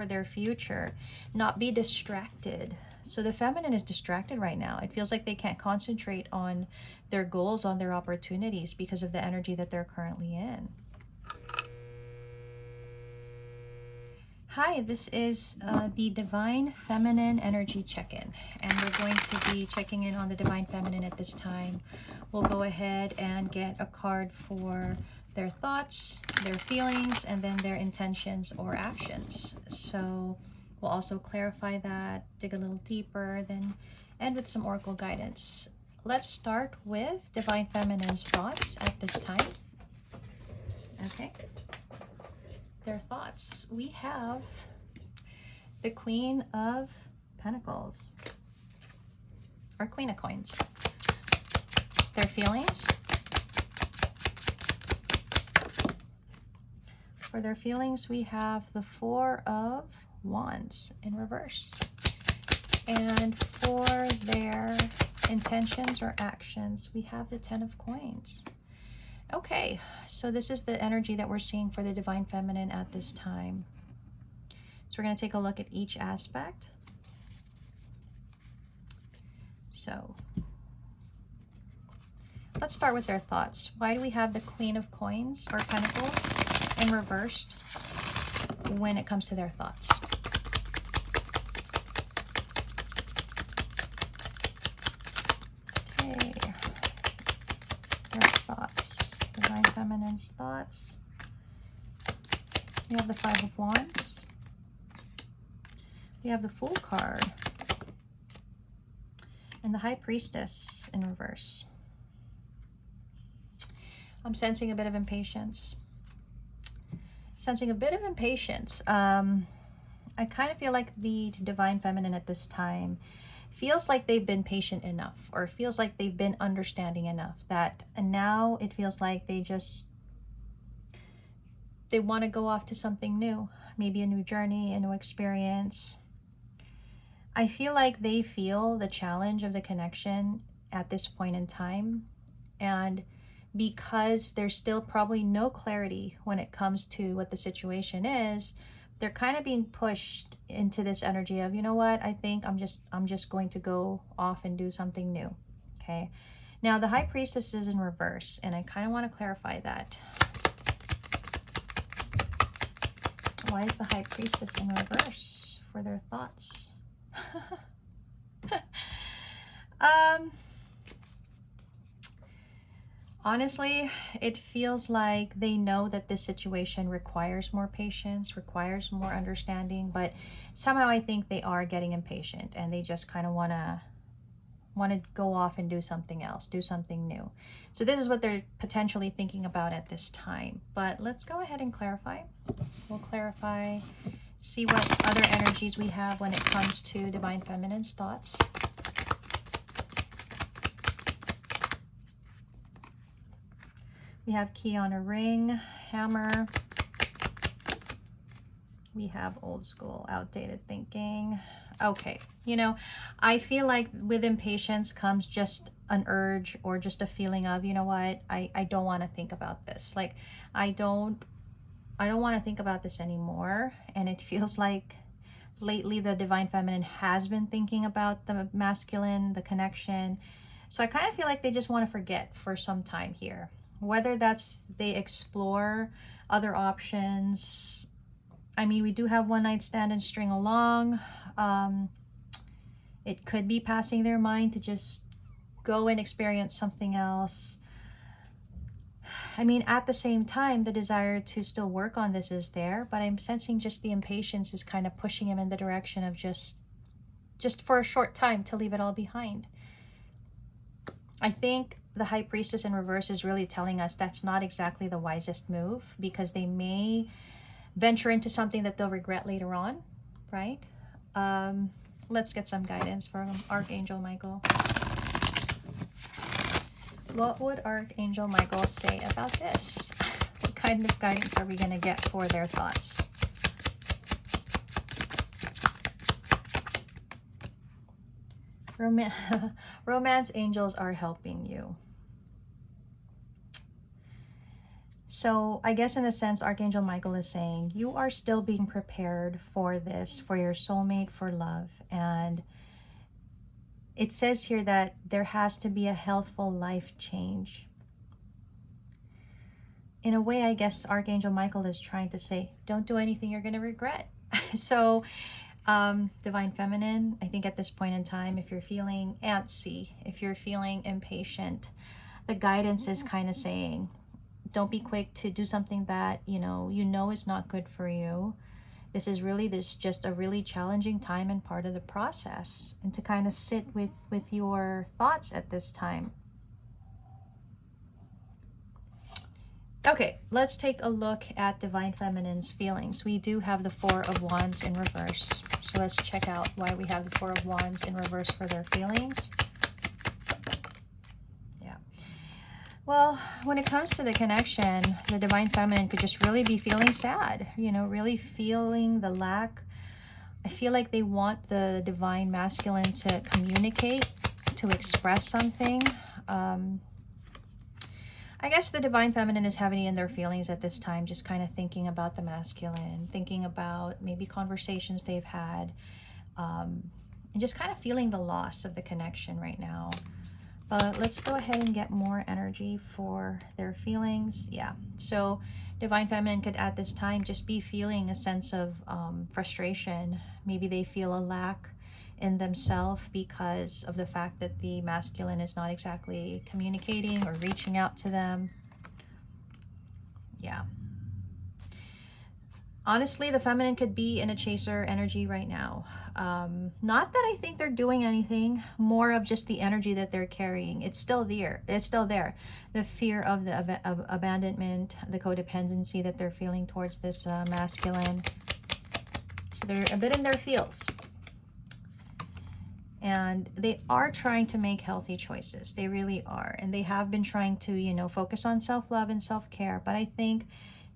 for their future, not be distracted. So the feminine is distracted right now. It feels like they can't concentrate on their goals, on their opportunities because of the energy that they're currently in. Hi, this is the Divine Feminine Energy Check-in, and we're going to be checking in on the Divine Feminine at this time. We'll go ahead and get a card for their thoughts, their feelings, and then their intentions or actions. So we'll also clarify that, dig a little deeper, then end with some oracle guidance. Let's start with Divine Feminine's thoughts at this time. Okay. Their thoughts. We have the Queen of Pentacles, or Queen of Coins. Their feelings. For their feelings, we have the Four of Wands in reverse. And for their intentions or actions, we have the Ten of Coins. Okay, so this is the energy that we're seeing for the Divine Feminine at this time. So we're going to take a look at each aspect. So let's start with their thoughts. Why do we have the Queen of Coins or Pentacles in reversed when it comes to their thoughts? Okay, their thoughts. Divine Feminine's thoughts. We have the Five of Wands. We have the Fool card. And the High Priestess in reverse. I'm sensing a bit of impatience. Sensing a bit of impatience. I kind of feel like the Divine Feminine at this time feels like they've been patient enough, or feels like they've been understanding enough, that and now it feels like they want to go off to something new, maybe a new journey, a new experience. I feel like they feel the challenge of the connection at this point in time, and because there's still probably no clarity when it comes to what the situation is, they're kind of being pushed into this energy of, you know what, I think I'm just going to go off and do something new. Okay, now the High Priestess is in reverse, and I kind of want to clarify that. Why is the High Priestess in reverse for their thoughts? Honestly, it feels like they know that this situation requires more patience, requires more understanding, but somehow I think they are getting impatient, and they just kind of want to go off and do something else, do something new. So this is what they're potentially thinking about at this time. But let's go ahead and clarify. We'll clarify, see what other energies we have when it comes to Divine Feminine's thoughts. We have Key on a Ring, Hammer. We have Old School, Outdated Thinking. Okay, you know, I feel like with impatience comes just an urge or just a feeling of, you know what, I don't want to think about this. Like, I don't want to think about this anymore. And it feels like lately the Divine Feminine has been thinking about the masculine, the connection. So I kind of feel like they just want to forget for some time here. Whether that's they explore other options. I mean, we do have One Night Stand and String Along. It could be passing their mind to just go and experience something else. I mean, at the same time, the desire to still work on this is there, but I'm sensing just the impatience is kind of pushing him in the direction of just for a short time to leave it all behind. I think the High Priestess in reverse is really telling us that's not exactly the wisest move, because they may venture into something that they'll regret later on, right? Let's get some guidance from Archangel Michael. What would Archangel Michael say about this? What kind of guidance are we going to get for their thoughts? Romance angels are helping you. So I guess in a sense, Archangel Michael is saying you are still being prepared for this, for your soulmate, for love. And it says here that there has to be a healthful life change. In a way, I guess Archangel Michael is trying to say, don't do anything you're going to regret. So Divine Feminine, I think at this point in time, if you're feeling antsy, if you're feeling impatient, the guidance is kind of saying, don't be quick to do something that you know is not good for you. This is just a really challenging time and part of the process, and to kind of sit with your thoughts at this time. Okay, let's take a look at Divine Feminine's feelings. We do have the Four of Wands in reverse. So let's check out why we have the Four of Wands in reverse for their feelings. Yeah. Well, when it comes to the connection, the Divine Feminine could just really be feeling sad, really feeling the lack. I feel like they want the Divine Masculine to communicate, to express something. I guess the Divine Feminine is having in their feelings at this time, just kind of thinking about the masculine, thinking about maybe conversations they've had, and just kind of feeling the loss of the connection right now. But let's go ahead and get more energy for their feelings. Yeah, so Divine Feminine could at this time just be feeling a sense of frustration. Maybe they feel a lack in themselves because of the fact that the masculine is not exactly communicating or reaching out to them. Yeah. Honestly, the feminine could be in a chaser energy right now. Not that I think they're doing anything, more of just the energy that they're carrying. It's still there. It's still there. The fear of the of abandonment, the codependency that they're feeling towards this masculine. So they're a bit in their feels. And they are trying to make healthy choices. They really are. And they have been trying to, focus on self-love and self-care. But I think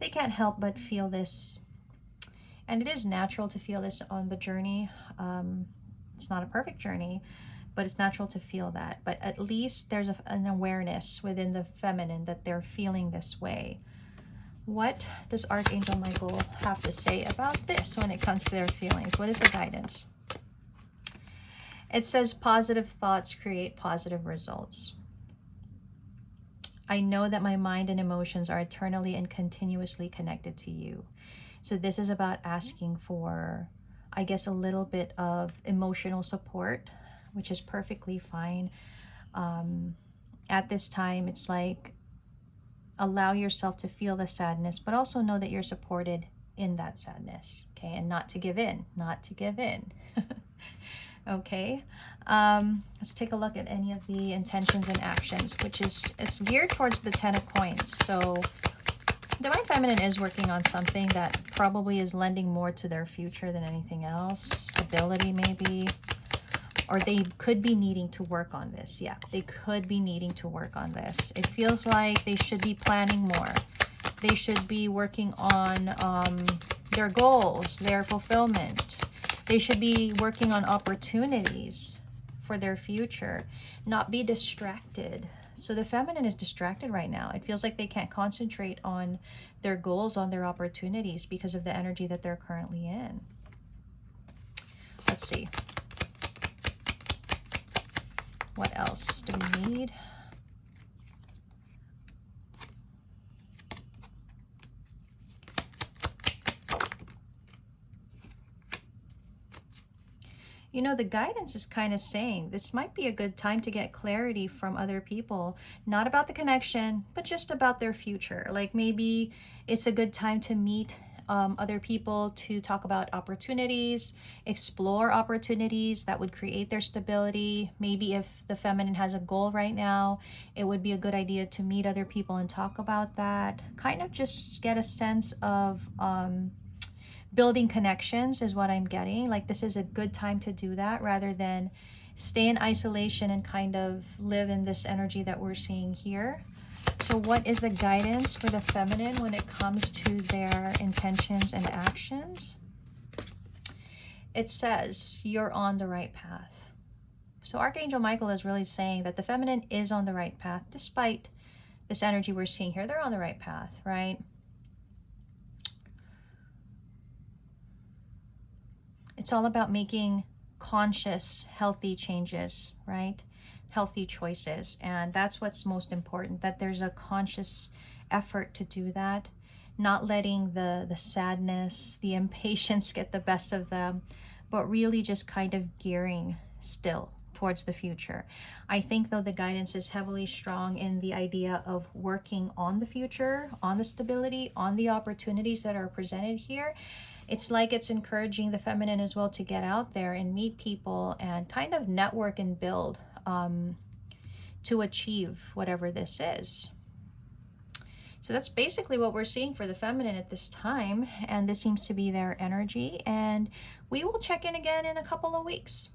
they can't help but feel this. And it is natural to feel this on the journey. It's not a perfect journey, but it's natural to feel that. But at least there's an awareness within the feminine that they're feeling this way. What does Archangel Michael have to say about this when it comes to their feelings? What is the guidance? It says positive thoughts create positive results. I know that my mind and emotions are eternally and continuously connected to you. So this is about asking for, I guess, a little bit of emotional support, which is perfectly fine. At this time, it's like, allow yourself to feel the sadness, but also know that you're supported in that sadness, okay? And not to give in, not to give in. Okay, let's take a look at any of the intentions and actions, which it's geared towards the 10 of coins. So Divine Feminine is working on something that probably is lending more to their future than anything else. Stability maybe, or they could be needing to work on this. Yeah, they could be needing to work on this. It feels like they should be planning more. They should be working on their goals, their fulfillment. They should be working on opportunities for their future, not be distracted. So the feminine is distracted right now. It feels like they can't concentrate on their goals, on their opportunities because of the energy that they're currently in. Let's see. What else do we need? The guidance is kind of saying this might be a good time to get clarity from other people, not about the connection, but just about their future. Like maybe it's a good time to meet other people to talk about opportunities, explore opportunities that would create their stability. Maybe if the feminine has a goal right now, it would be a good idea to meet other people and talk about that. Kind of just get a sense of building connections is what I'm getting. Like this is a good time to do that rather than stay in isolation and kind of live in this energy that we're seeing here. So what is the guidance for the feminine when it comes to their intentions and actions? It says you're on the right path. So Archangel Michael is really saying that the feminine is on the right path despite this energy we're seeing here, they're on the right path, right? It's all about making conscious, healthy changes, right? Healthy choices. And that's what's most important, that there's a conscious effort to do that, not letting the sadness, the impatience get the best of them, but really just kind of gearing still towards the future. I think though the guidance is heavily strong in the idea of working on the future, on the stability, on the opportunities that are presented here. It's like it's encouraging the feminine as well to get out there and meet people and kind of network and build to achieve whatever this is. So that's basically what we're seeing for the feminine at this time, and this seems to be their energy, and we will check in again in a couple of weeks.